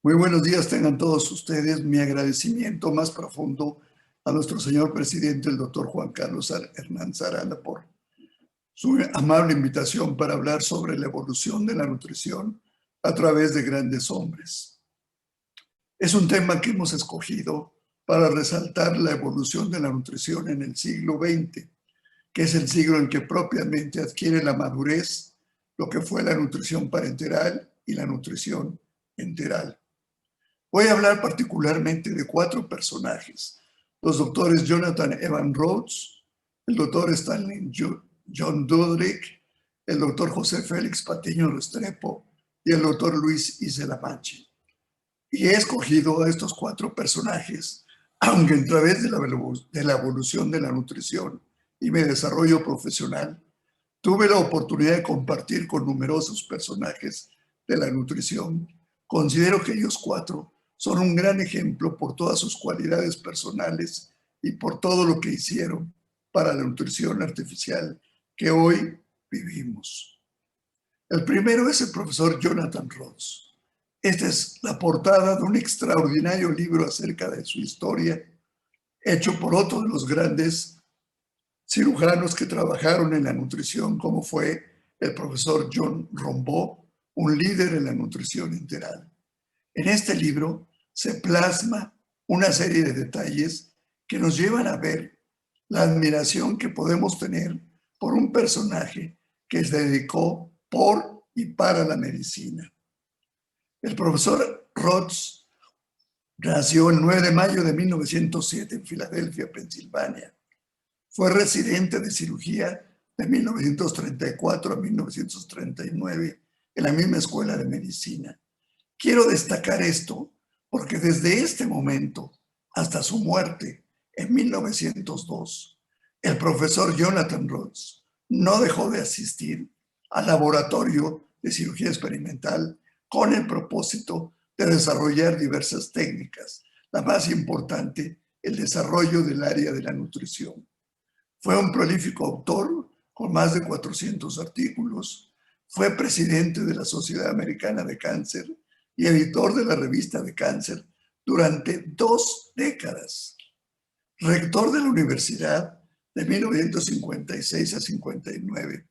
Muy buenos días tengan todos ustedes. Mi agradecimiento más profundo a nuestro señor presidente, el doctor Juan Carlos Hernández Arana, por su amable invitación para hablar sobre la evolución de la nutrición a través de grandes hombres. Es un tema que hemos escogido para resaltar la evolución de la nutrición en el siglo XX, que es el siglo en que propiamente adquiere la madurez lo que fue la nutrición parenteral y la nutrición enteral. Voy a hablar particularmente de 4 personajes: los doctores Jonathan Evan Rhodes, el doctor Stanley John Dudrick, el doctor José Félix Patiño Restrepo y el doctor Luis Isela-Manchi. Y he escogido a estos 4 personajes, aunque a través de la evolución de la nutrición y mi desarrollo profesional, tuve la oportunidad de compartir con numerosos personajes de la nutrición. Considero que ellos 4 son un gran ejemplo por todas sus cualidades personales y por todo lo que hicieron para la nutrición artificial que hoy vivimos. El primero es el profesor Jonathan Rhodes. Esta es la portada de un extraordinario libro acerca de su historia, hecho por otro de los grandes cirujanos que trabajaron en la nutrición, como fue el profesor John Rombaugh, un líder en la nutrición enteral. En este libro se plasma una serie de detalles que nos llevan a ver la admiración que podemos tener por un personaje que se dedicó por y para la medicina. El profesor Rhodes nació el 9 de mayo de 1907 en Filadelfia, Pensilvania. Fue residente de cirugía de 1934 a 1939 en la misma escuela de medicina. Quiero destacar esto porque desde este momento hasta su muerte en 1902, el profesor Jonathan Rhodes no dejó de asistir al laboratorio de cirugía experimental con el propósito de desarrollar diversas técnicas, la más importante, el desarrollo del área de la nutrición. Fue un prolífico autor con más de 400 artículos, fue presidente de la Sociedad Americana de Cáncer y editor de la revista de cáncer durante 2 décadas, rector de la universidad de 1956 a 59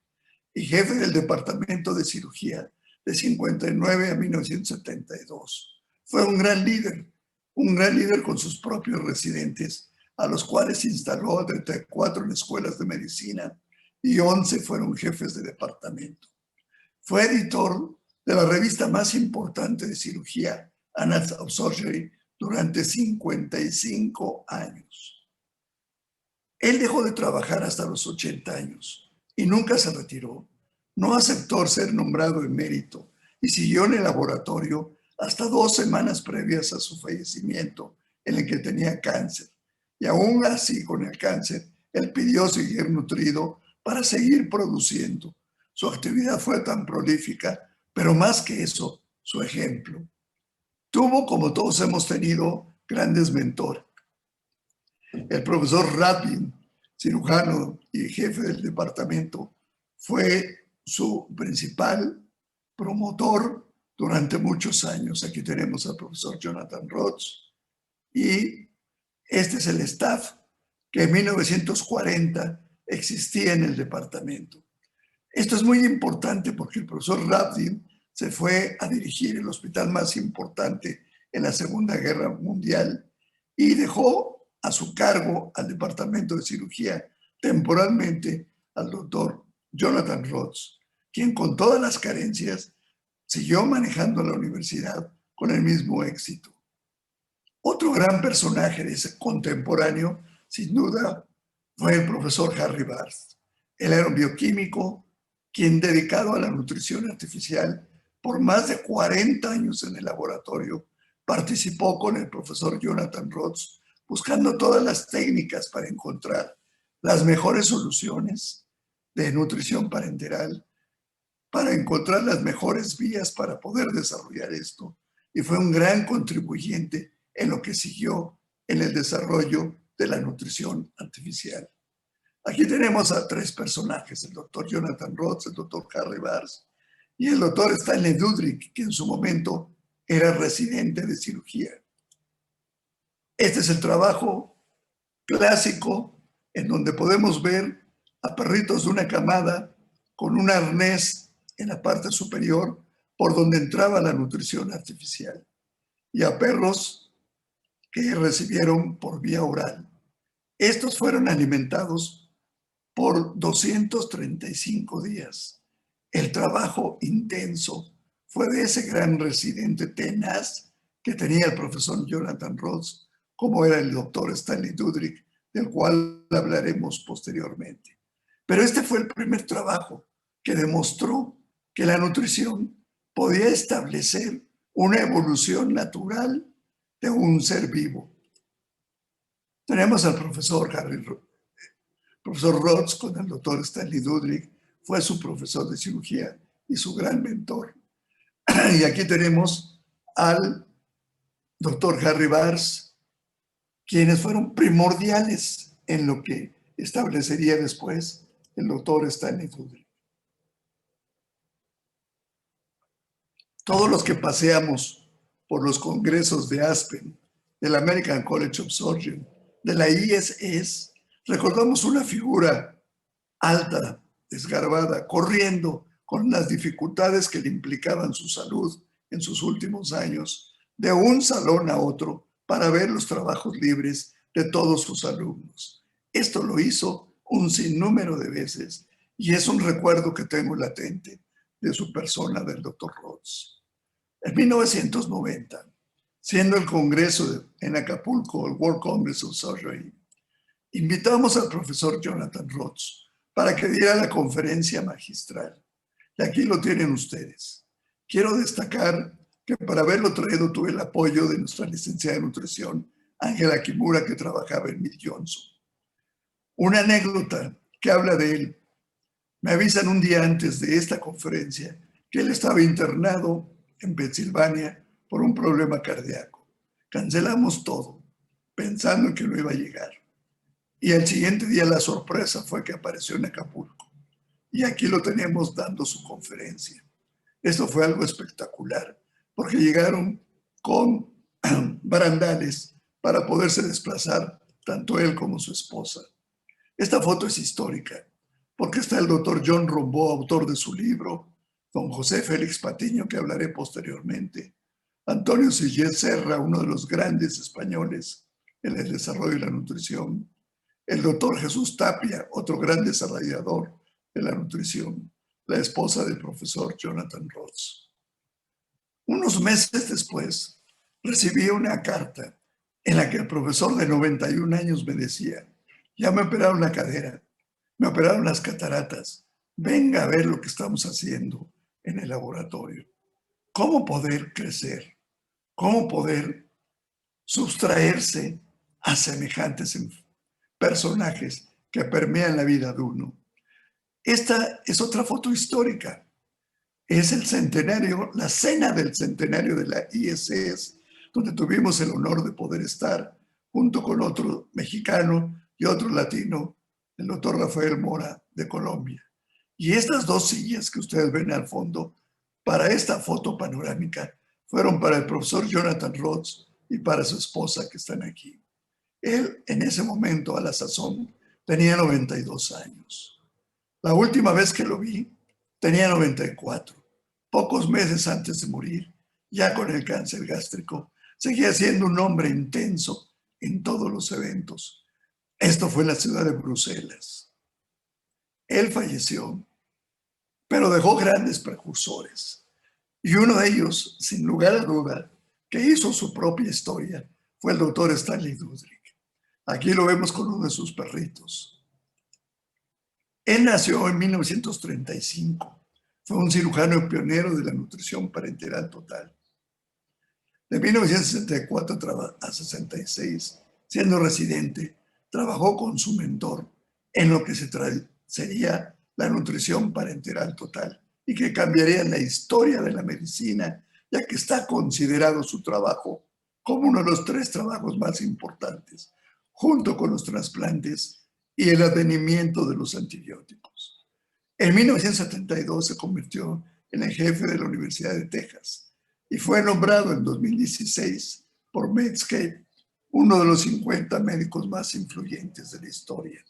y jefe del departamento de cirugía de 59 a 1972. Fue un gran líder con sus propios residentes, a los cuales instaló 34 en escuelas de medicina y 11 fueron jefes de departamento. Fue editor de la revista más importante de cirugía, Annals of Surgery, durante 55 años. Él dejó de trabajar hasta los 80 años y nunca se retiró. No aceptó ser nombrado emérito y siguió en el laboratorio hasta 2 semanas previas a su fallecimiento, en el que tenía cáncer. Y aún así, con el cáncer, él pidió seguir nutrido para seguir produciendo. Su actividad fue tan prolífica, pero más que eso, su ejemplo. Tuvo, como todos hemos tenido, grandes mentores. El profesor Radlin, cirujano y jefe del departamento, fue su principal promotor durante muchos años. Aquí tenemos al profesor Jonathan Rhodes y este es el staff que en 1940 existía en el departamento. Esto es muy importante porque el profesor Radlin se fue a dirigir el hospital más importante en la Segunda Guerra Mundial y dejó a su cargo al departamento de cirugía temporalmente al doctor Jonathan Rhodes, quien con todas las carencias siguió manejando la universidad con el mismo éxito. Otro gran personaje de ese contemporáneo, sin duda, fue el profesor Harry Barth. Él era un bioquímico quien, dedicado a la nutrición artificial por más de 40 años en el laboratorio, participó con el profesor Jonathan Rhodes buscando todas las técnicas para encontrar las mejores soluciones de nutrición parenteral, para encontrar las mejores vías para poder desarrollar esto. Y fue un gran contribuyente en lo que siguió en el desarrollo de la nutrición artificial. Aquí tenemos a 3 personajes: el doctor Jonathan Rhodes, el doctor Harry Barth y el doctor Stanley Dudrick, que en su momento era residente de cirugía. Este es el trabajo clásico en donde podemos ver a perritos de una camada con un arnés en la parte superior por donde entraba la nutrición artificial y a perros que recibieron por vía oral. Estos fueron alimentados por 235 días. El trabajo intenso fue de ese gran residente tenaz que tenía el profesor Jonathan Ross, como era el doctor Stanley Dudrick, del cual hablaremos posteriormente. Pero este fue el primer trabajo que demostró que la nutrición podía establecer una evolución natural de un ser vivo. Tenemos al profesor Rhodes con el doctor Stanley Dudrick, fue su profesor de cirugía y su gran mentor. Y aquí tenemos al doctor Harry Barrs, quienes fueron primordiales en lo que establecería después el doctor Stanley Dudrick. Todos los que paseamos por los congresos de Aspen, del American College of Surgeons, de la ISS, recordamos una figura alta, desgarbada, corriendo con las dificultades que le implicaban su salud en sus últimos años, de un salón a otro para ver los trabajos libres de todos sus alumnos. Esto lo hizo un sinnúmero de veces y es un recuerdo que tengo latente de su persona, del Dr. Rhodes. En 1990, siendo el congreso en Acapulco, el World Congress of Surgery, invitamos al profesor Jonathan Rhodes para que diera la conferencia magistral. Y aquí lo tienen ustedes. Quiero destacar que para haberlo traído tuve el apoyo de nuestra licenciada de nutrición, Ángela Kimura, que trabajaba en Mead Johnson. Una anécdota que habla de él. Me avisan un día antes de esta conferencia que él estaba internado en Pensilvania por un problema cardíaco. Cancelamos todo, pensando en que no iba a llegar. Y al siguiente día la sorpresa fue que apareció en Acapulco. Y aquí lo tenemos dando su conferencia. Esto fue algo espectacular, porque llegaron con barandales para poderse desplazar tanto él como su esposa. Esta foto es histórica, porque está el doctor John Rombaugh, autor de su libro, don José Félix Patiño, que hablaré posteriormente, Antonio Sillet Serra, uno de los grandes españoles en el desarrollo de la nutrición, el doctor Jesús Tapia, otro gran desarrollador de la nutrición, la esposa del profesor Jonathan Rhodes. Unos meses después, recibí una carta en la que el profesor de 91 años me decía: ya me operaron la cadera, me operaron las cataratas, venga a ver lo que estamos haciendo en el laboratorio. ¿Cómo poder crecer? ¿Cómo poder sustraerse a semejantes personajes que permean la vida de uno? Esta es otra foto histórica. Es el centenario, la cena del centenario de la ISS, donde tuvimos el honor de poder estar junto con otro mexicano y otro latino, el doctor Rafael Mora de Colombia. Y estas dos sillas que ustedes ven al fondo, para esta foto panorámica, fueron para el profesor Jonathan Rhodes y para su esposa, que están aquí. Él, en ese momento, a la sazón, tenía 92 años. La última vez que lo vi, tenía 94. Pocos meses antes de morir, ya con el cáncer gástrico, seguía siendo un hombre intenso en todos los eventos. Esto fue en la ciudad de Bruselas. Él falleció, pero dejó grandes precursores. Y uno de ellos, sin lugar a duda, que hizo su propia historia, fue el doctor Stanley Dudrick. Aquí lo vemos con uno de sus perritos. Él nació en 1935. Fue un cirujano pionero de la nutrición parenteral total. De 1964 a 66, siendo residente, trabajó con su mentor en lo que sería la nutrición parenteral total y que cambiaría la historia de la medicina, ya que está considerado su trabajo como uno de los 3 trabajos más importantes, junto con los trasplantes y el advenimiento de los antibióticos. En 1972 se convirtió en el jefe de la Universidad de Texas, y fue nombrado en 2016 por Medscape uno de los 50 médicos más influyentes de la historia.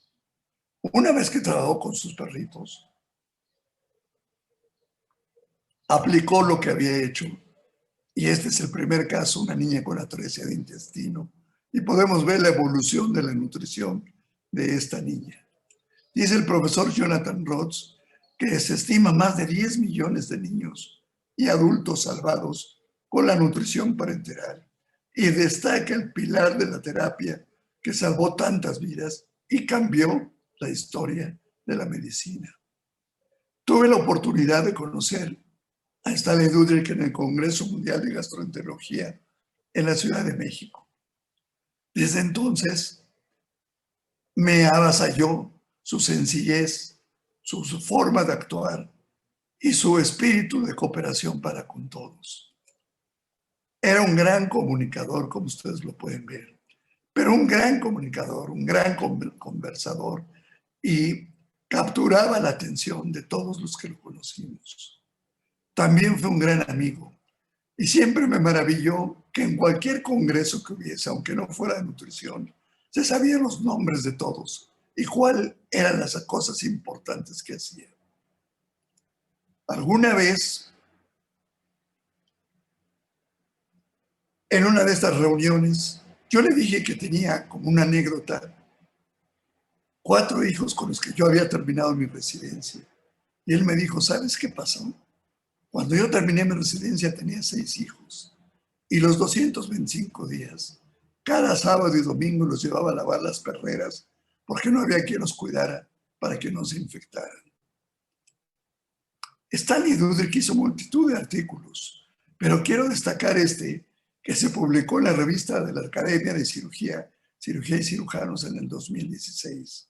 Una vez que trabajó con sus perritos, aplicó lo que había hecho. Y este es el primer caso, una niña con atresia de intestino. Y podemos ver la evolución de la nutrición de esta niña. Dice el profesor Jonathan Rhodes que se estima más de 10 millones de niños y adultos salvados con la nutrición parenteral. Y destaca el pilar de la terapia que salvó tantas vidas y cambió la historia de la medicina. Tuve la oportunidad de conocer a Stanley Dudrick en el Congreso Mundial de Gastroenterología en la Ciudad de México. Desde entonces me avasalló su sencillez, su forma de actuar y su espíritu de cooperación para con todos. Era un gran comunicador, como ustedes lo pueden ver, pero un gran comunicador, un gran conversador, y capturaba la atención de todos los que lo conocimos. También fue un gran amigo y siempre me maravilló que en cualquier congreso que hubiese, aunque no fuera de nutrición, se sabían los nombres de todos y cuáles eran las cosas importantes que hacía. Alguna vez, en una de estas reuniones, yo le dije que tenía como una anécdota 4 hijos con los que yo había terminado mi residencia. Y él me dijo, ¿sabes qué pasó? Cuando yo terminé mi residencia tenía 6 hijos. Y los 225 días, cada sábado y domingo los llevaba a lavar las perreras porque no había quien los cuidara para que no se infectaran. Stanley Dudrick hizo multitud de artículos, pero quiero destacar este que se publicó en la revista de la Academia de Cirugía y Cirujanos en el 2016,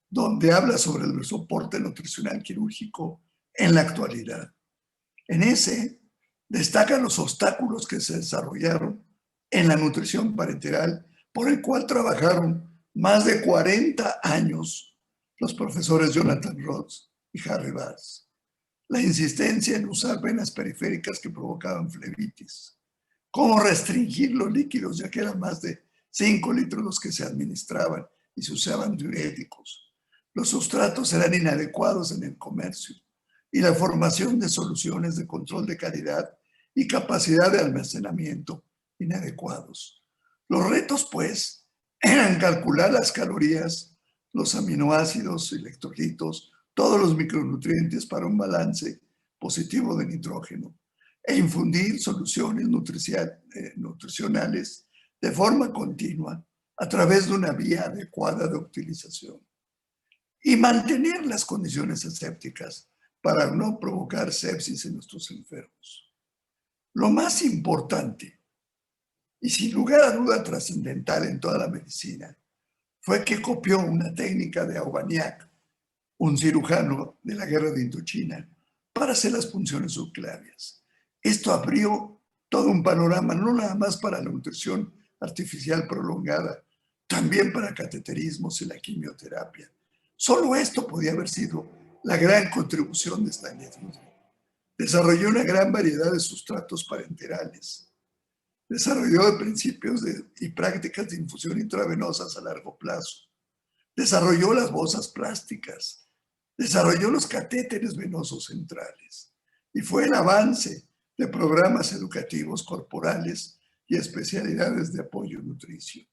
donde habla sobre el soporte nutricional quirúrgico en la actualidad. En ese destacan los obstáculos que se desarrollaron en la nutrición parenteral, por el cual trabajaron más de 40 años los profesores Jonathan Rhodes y Harry Bass. La insistencia en usar venas periféricas que provocaban flebitis. Cómo restringir los líquidos, ya que eran más de 5 litros los que se administraban y se usaban diuréticos. Los sustratos eran inadecuados en el comercio y la formación de soluciones de control de calidad y capacidad de almacenamiento inadecuados. Los retos, pues, eran calcular las calorías, los aminoácidos, electrolitos, todos los micronutrientes para un balance positivo de nitrógeno e infundir soluciones nutricionales de forma continua a través de una vía adecuada de utilización y mantener las condiciones asépticas para no provocar sepsis en nuestros enfermos. Lo más importante, y sin lugar a duda trascendental en toda la medicina, fue que copió una técnica de Aubagnac, un cirujano de la guerra de Indochina, para hacer las punciones subclavias. Esto abrió todo un panorama, no nada más para la nutrición artificial prolongada, también para cateterismos y la quimioterapia. Solo esto podía haber sido la gran contribución de Stanley Dudrick. Desarrolló una gran variedad de sustratos parenterales. Desarrolló principios y prácticas de infusión intravenosas a largo plazo. Desarrolló las bolsas plásticas. Desarrolló los catéteres venosos centrales. Y fue el avance de programas educativos corporales y especialidades de apoyo nutricio.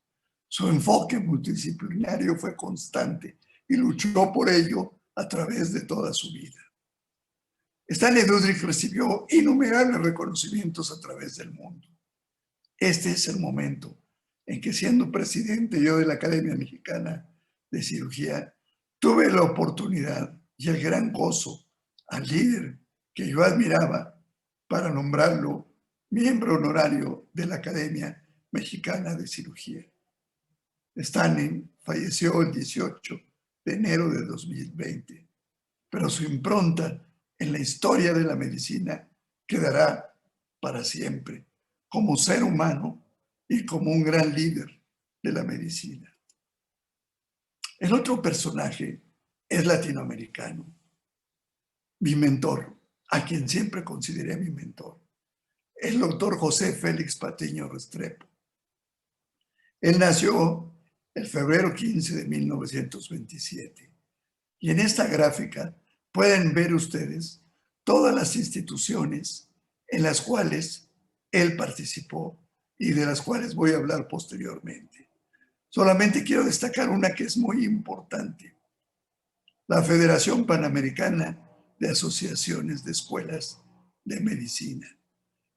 Su enfoque multidisciplinario fue constante y luchó por ello a través de toda su vida. Stanley Dudrick recibió innumerables reconocimientos a través del mundo. Este es el momento en que, siendo presidente yo de la Academia Mexicana de Cirugía, tuve la oportunidad y el gran gozo al líder que yo admiraba para nombrarlo miembro honorario de la Academia Mexicana de Cirugía. Stanley falleció el 18 de enero de 2020, pero su impronta en la historia de la medicina quedará para siempre como ser humano y como un gran líder de la medicina. El otro personaje es latinoamericano, mi mentor, a quien siempre consideré mi mentor. el doctor José Félix Patiño Restrepo. Él nació el febrero 15 de 1927. Y en esta gráfica pueden ver ustedes todas las instituciones en las cuales él participó y de las cuales voy a hablar posteriormente. Solamente quiero destacar una que es muy importante. La Federación Panamericana de Asociaciones de Escuelas de Medicina.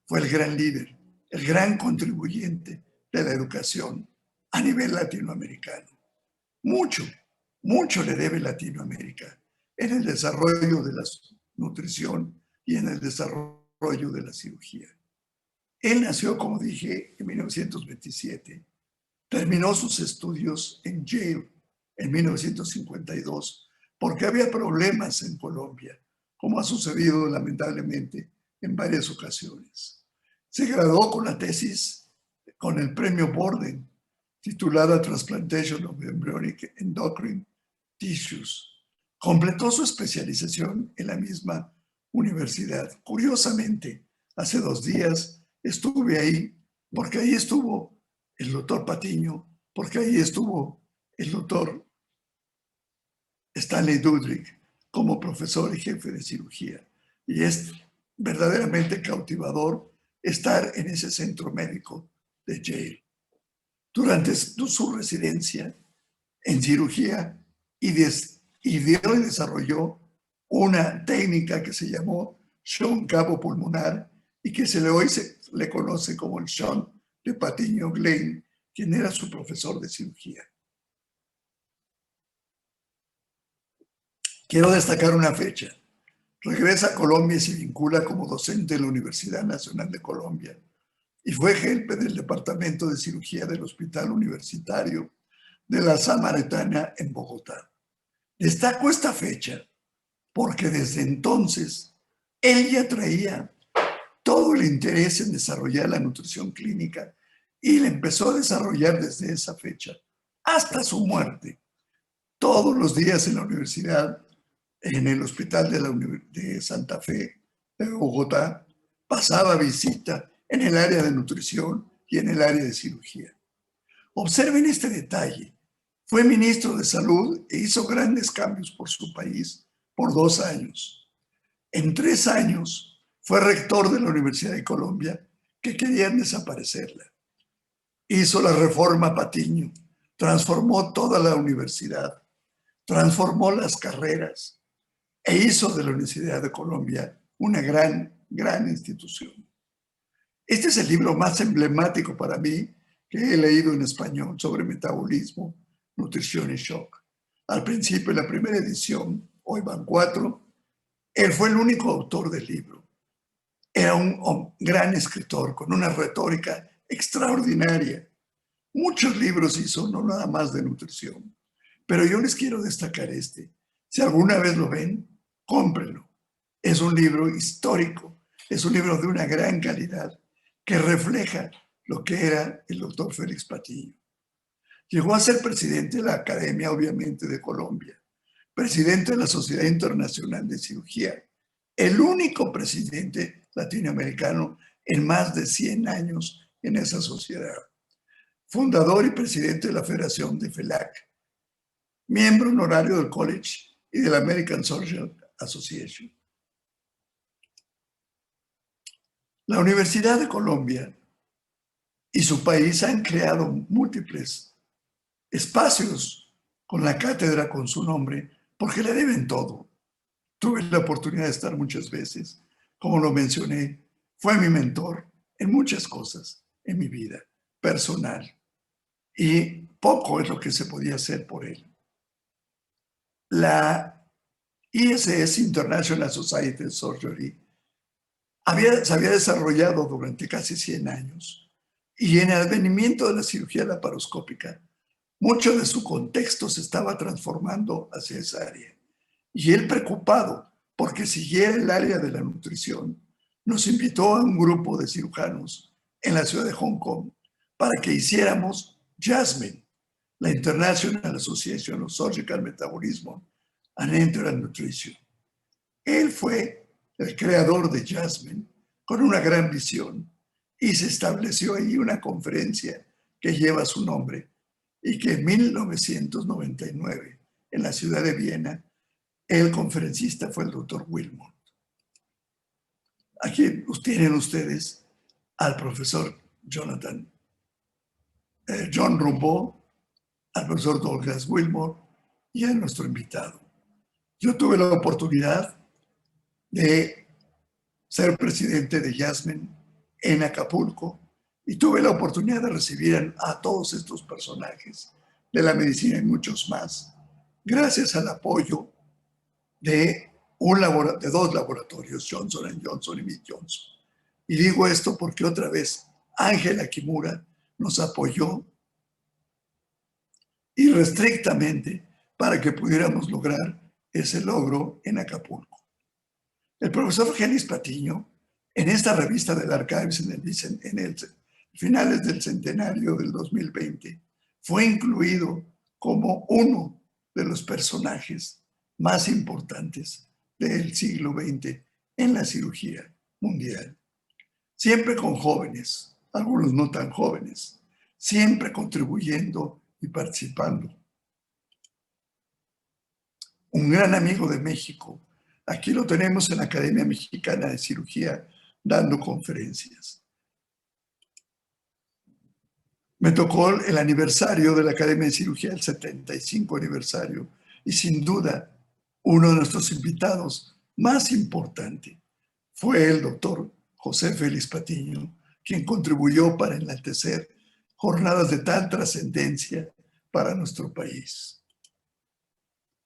Fue el gran líder, el gran contribuyente de la educación a nivel latinoamericano. Mucho le debe Latinoamérica en el desarrollo de la nutrición y en el desarrollo de la cirugía. Él nació, como dije, en 1927. Terminó sus estudios en Yale en 1952 porque había problemas en Colombia, como ha sucedido lamentablemente en varias ocasiones. Se graduó con la tesis con el premio Borden, titulada Transplantation of Embryonic Endocrine Tissues. Completó su especialización en la misma universidad. Curiosamente, hace 2 días estuve ahí, porque ahí estuvo el doctor Patiño, porque ahí estuvo el doctor Stanley Dudrick como profesor y jefe de cirugía. Y es verdaderamente cautivador estar en ese centro médico de Yale. Durante su residencia en cirugía, ideó y desarrolló una técnica que se llamó Shunt cavo pulmonar y que hoy se le conoce como el Shunt de Patiño Glein, quien era su profesor de cirugía. Quiero destacar una fecha. Regresa a Colombia y se vincula como docente de la Universidad Nacional de Colombia y fue jefe del Departamento de Cirugía del Hospital Universitario de la Samaritana en Bogotá. Destaco esta fecha porque desde entonces él ya traía todo el interés en desarrollar la nutrición clínica y la empezó a desarrollar desde esa fecha hasta su muerte. Todos los días en la universidad, en el hospital de Santa Fe de Bogotá, pasaba visita en el área de nutrición y en el área de cirugía. Observen este detalle. Fue ministro de Salud e hizo grandes cambios por su país por 2 años. En 3 años fue rector de la Universidad de Colombia, que querían desaparecerla. Hizo la reforma Patiño, transformó toda la universidad, transformó las carreras e hizo de la Universidad de Colombia una gran institución. Este es el libro más emblemático para mí que he leído en español sobre metabolismo, nutrición y shock. Al principio, en la primera edición, hoy van 4, él fue el único autor del libro. Era un gran escritor con una retórica extraordinaria. Muchos libros hizo, no nada más de nutrición. Pero yo les quiero destacar este. Si alguna vez lo ven, cómprenlo. Es un libro histórico, es un libro de una gran calidad que refleja lo que era el doctor Félix Patiño. Llegó a ser presidente de la Academia, obviamente, de Colombia, presidente de la Sociedad Internacional de Cirugía, el único presidente latinoamericano en más de 100 años en esa sociedad, fundador y presidente de la Federación de FELAC, miembro honorario del College y de la American Surgical Association. La Universidad de Colombia y su país han creado múltiples espacios con la cátedra con su nombre porque le deben todo. Tuve la oportunidad de estar muchas veces, como lo mencioné, fue mi mentor en muchas cosas en mi vida personal y poco es lo que se podía hacer por él. La ISS, International Society of Surgery, se había desarrollado durante casi 100 años y en el advenimiento de la cirugía laparoscópica, mucho de su contexto se estaba transformando hacia esa área. Y él, preocupado porque siguiera el área de la nutrición, nos invitó a un grupo de cirujanos en la ciudad de Hong Kong para que hiciéramos JASMINE, la International Association of Surgical Metabolism and Enteral Nutrition. Él fue el creador de JASMINE con una gran visión y se estableció ahí una conferencia que lleva su nombre y que en 1999, en la ciudad de Viena, el conferencista fue el doctor Wilmot. Aquí tienen ustedes al profesor John Rumbaud, al profesor Douglas Wilmot y a nuestro invitado. Yo tuve la oportunidad de ser presidente de Jasmine en Acapulco y tuve la oportunidad de recibir a todos estos personajes de la medicina y muchos más, gracias al apoyo de dos laboratorios, Johnson & Johnson y Mead Johnson. Y digo esto porque otra vez Ángela Kimura nos apoyó irrestrictamente para que pudiéramos lograr ese logro en Acapulco. El profesor Félix Patiño, en esta revista del Archives en el finales del centenario del 2020, fue incluido como uno de los personajes más importantes del siglo XX en la cirugía mundial. Siempre con jóvenes, algunos no tan jóvenes, siempre contribuyendo y participando. Un gran amigo de México. Aquí lo tenemos en la Academia Mexicana de Cirugía dando conferencias. Me tocó el aniversario de la Academia de Cirugía, el 75 aniversario, y sin duda uno de nuestros invitados más importante fue el doctor José Félix Patiño, quien contribuyó para enaltecer jornadas de tal trascendencia para nuestro país.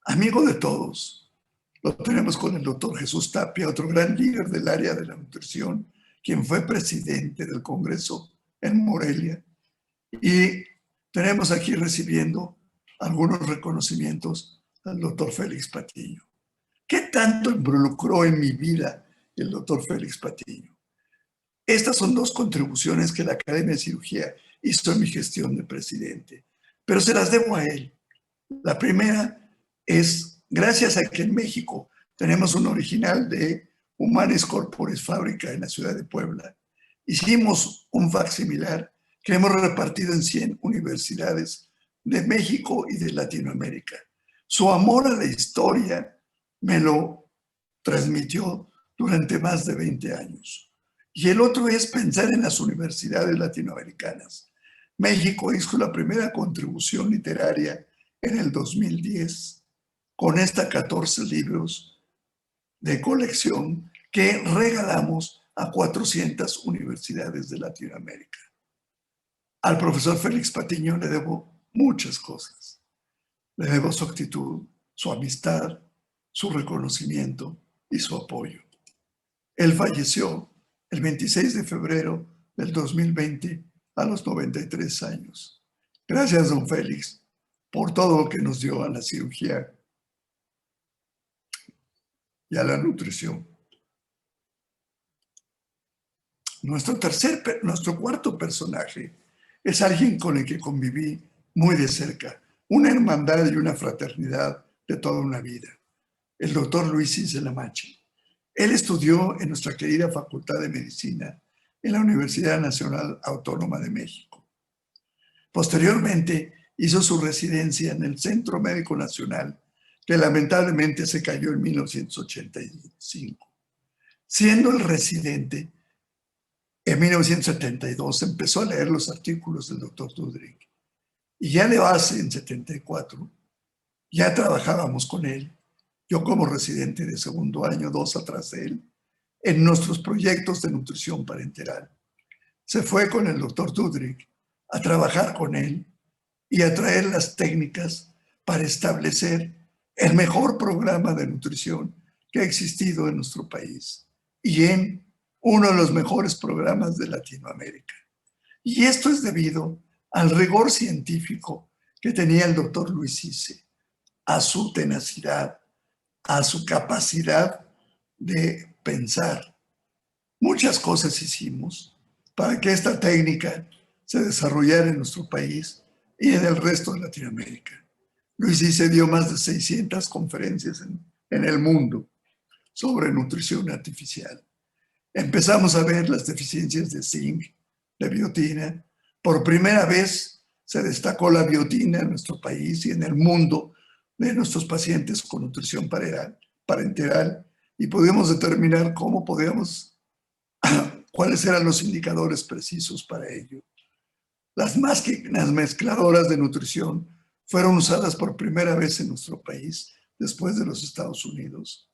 Amigo de todos, lo tenemos con el doctor Jesús Tapia, otro gran líder del área de la nutrición, quien fue presidente del Congreso en Morelia. Y tenemos aquí recibiendo algunos reconocimientos al doctor Félix Patiño. ¿Qué tanto involucró en mi vida el doctor Félix Patiño? Estas son dos contribuciones que la Academia de Cirugía hizo en mi gestión de presidente, pero se las debo a él. La primera es, gracias a que en México tenemos un original de Humanis Corporis Fábrica en la ciudad de Puebla, hicimos un facsimilar que hemos repartido en 100 universidades de México y de Latinoamérica. Su amor a la historia me lo transmitió durante más de 20 años. Y el otro es pensar en las universidades latinoamericanas. México hizo la primera contribución literaria en el 2010 con esta 14 libros de colección que regalamos a 400 universidades de Latinoamérica. Al profesor Félix Patiño le debo muchas cosas. Le debo su actitud, su amistad, su reconocimiento y su apoyo. Él falleció el 26 de febrero del 2020 a los 93 años. Gracias, don Félix, por todo lo que nos dio a la cirugía y a la nutrición. Nuestro cuarto personaje es alguien con el que conviví muy de cerca, una hermandad y una fraternidad de toda una vida, el doctor Luis Cincelamachi. Él estudió en nuestra querida Facultad de Medicina en la Universidad Nacional Autónoma de México. Posteriormente hizo su residencia en el Centro Médico Nacional, que lamentablemente se cayó en 1985. Siendo el residente, en 1972 empezó a leer los artículos del doctor Tudrik. Y ya de base, en 74, ya trabajábamos con él, yo como residente de segundo año, 2 atrás de él, en nuestros proyectos de nutrición parenteral. Se fue con el doctor Tudrik a trabajar con él y a traer las técnicas para establecer el mejor programa de nutrición que ha existido en nuestro país y en uno de los mejores programas de Latinoamérica. Y esto es debido al rigor científico que tenía el doctor Luis Cice, a su tenacidad, a su capacidad de pensar. Muchas cosas hicimos para que esta técnica se desarrollara en nuestro país y en el resto de Latinoamérica. Luis Cice dio más de 600 conferencias en el mundo sobre nutrición artificial. Empezamos a ver las deficiencias de zinc, de biotina. Por primera vez se destacó la biotina en nuestro país y en el mundo de nuestros pacientes con nutrición parenteral, y pudimos determinar cuáles eran los indicadores precisos para ello. Las máquinas mezcladoras de nutrición fueron usadas por primera vez en nuestro país después de los Estados Unidos.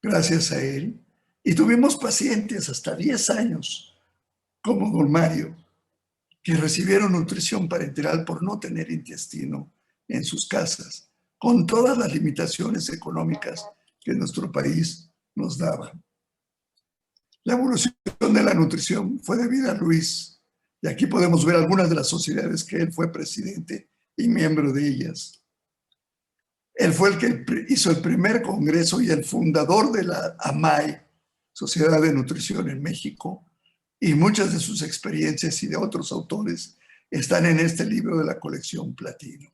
Gracias a él, y tuvimos pacientes hasta 10 años, como don Mario, que recibieron nutrición parenteral por no tener intestino en sus casas, con todas las limitaciones económicas que nuestro país nos daba. La evolución de la nutrición fue debida a Luis, y aquí podemos ver algunas de las sociedades que él fue presidente y miembro de ellas. Él fue el que hizo el primer congreso y el fundador de la AMAI, Sociedad de Nutrición en México, y muchas de sus experiencias y de otros autores están en este libro de la colección Platino.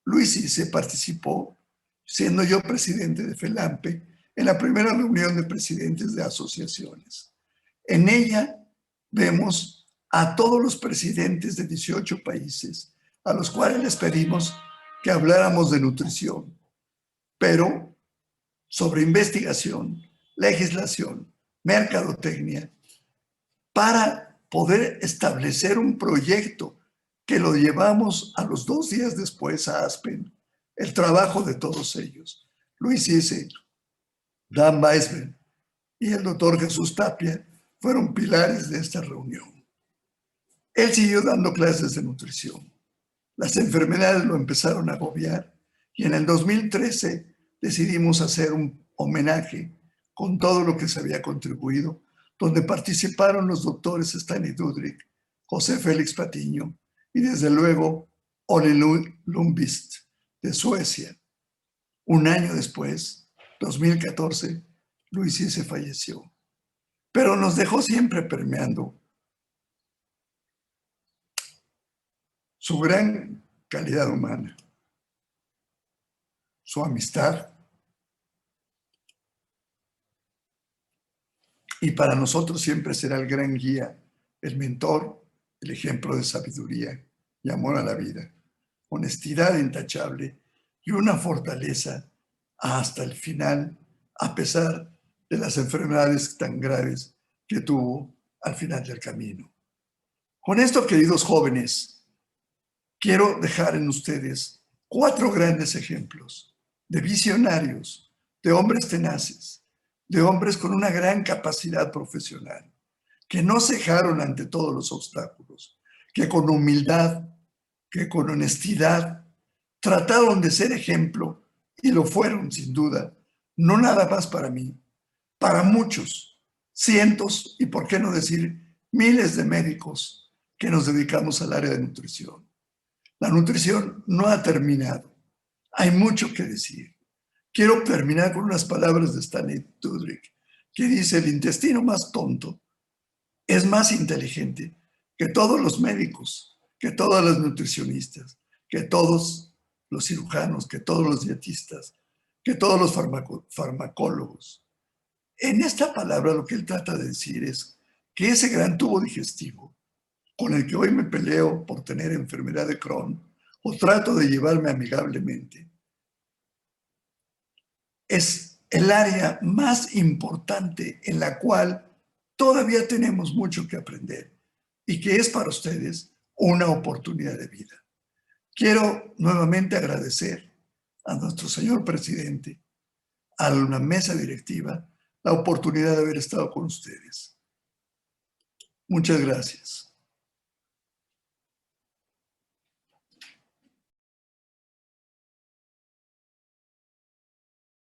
Luis Isse participó, siendo yo presidente de FELAMPE, en la primera reunión de presidentes de asociaciones. En ella vemos a todos los presidentes de 18 países, a los cuales les pedimos que habláramos de nutrición, pero sobre investigación, legislación, mercadotecnia, para poder establecer un proyecto que lo llevamos a los 2 días después a Aspen, el trabajo de todos ellos. Luis Isse, Dan Weisberg y el doctor Jesús Tapia fueron pilares de esta reunión. Él siguió dando clases de nutrición. Las enfermedades lo empezaron a agobiar y en el 2013 decidimos hacer un homenaje con todo lo que se había contribuido, donde participaron los doctores Stanley Dudrick, José Félix Patiño y desde luego Ole Lundqvist de Suecia. Un año después, 2014, Luis Isse falleció, pero nos dejó siempre permeando su gran calidad humana, su amistad, y para nosotros siempre será el gran guía, el mentor, el ejemplo de sabiduría y amor a la vida, honestidad intachable y una fortaleza hasta el final, a pesar de las enfermedades tan graves que tuvo al final del camino. Con esto, queridos jóvenes, quiero dejar en ustedes 4 grandes ejemplos de visionarios, de hombres tenaces, de hombres con una gran capacidad profesional, que no cejaron ante todos los obstáculos, que con humildad, que con honestidad, trataron de ser ejemplo y lo fueron sin duda, no nada más para mí, para muchos, cientos y por qué no decir miles de médicos que nos dedicamos al área de nutrición. La nutrición no ha terminado, hay mucho que decir. Quiero terminar con unas palabras de Stanley Dudrick, que dice: el intestino más tonto es más inteligente que todos los médicos, que todas las nutricionistas, que todos los cirujanos, que todos los dietistas, que todos los farmacólogos. En esta palabra lo que él trata de decir es que ese gran tubo digestivo, con el que hoy me peleo por tener enfermedad de Crohn, o trato de llevarme amigablemente, es el área más importante en la cual todavía tenemos mucho que aprender y que es para ustedes una oportunidad de vida. Quiero nuevamente agradecer a nuestro señor presidente, a la mesa directiva, la oportunidad de haber estado con ustedes. Muchas gracias.